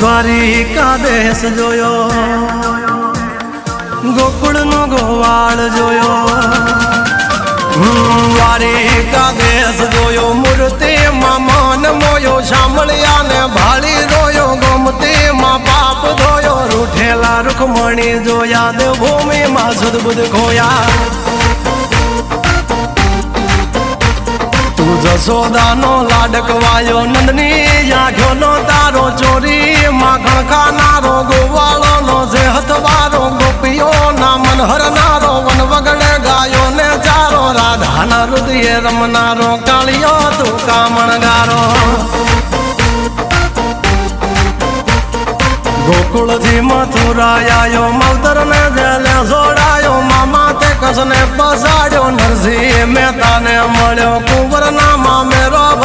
દ્વારિકા દેશ જોયો, ગોકુળનો ગોવાળ જોયો, દ્વારિકા દેશ જોયો, મૂર્તિમાં મન મોયો, સાંભળ્યા ને ભાળી જોયો, ગોમતીમાં પાપ ધોયો, રૂઠેલા રૂખમણી જોયા, દેવભૂમિમાં સદબુદ્ધ ખોયા. તું જશોદાનો લાડકવાયો, નંદની આંખોનો તારો, ચોરી માખણ ખાનારો, ગોવાળોનો જે હથવારો, ગોપીઓના મન હરનારો, વન વગડે ગાયો ને ચારો, રાધાના હૃદયે રમનારો, કાળિયો તું કામણગારો. ગોકુળથી મથુરા આયો, માવતર ને જેલે જોડાયો, મામા તે કસને પસાડ્યો, નરસિંહ મહેતાને મળ્યો, કુંવરના મામેરો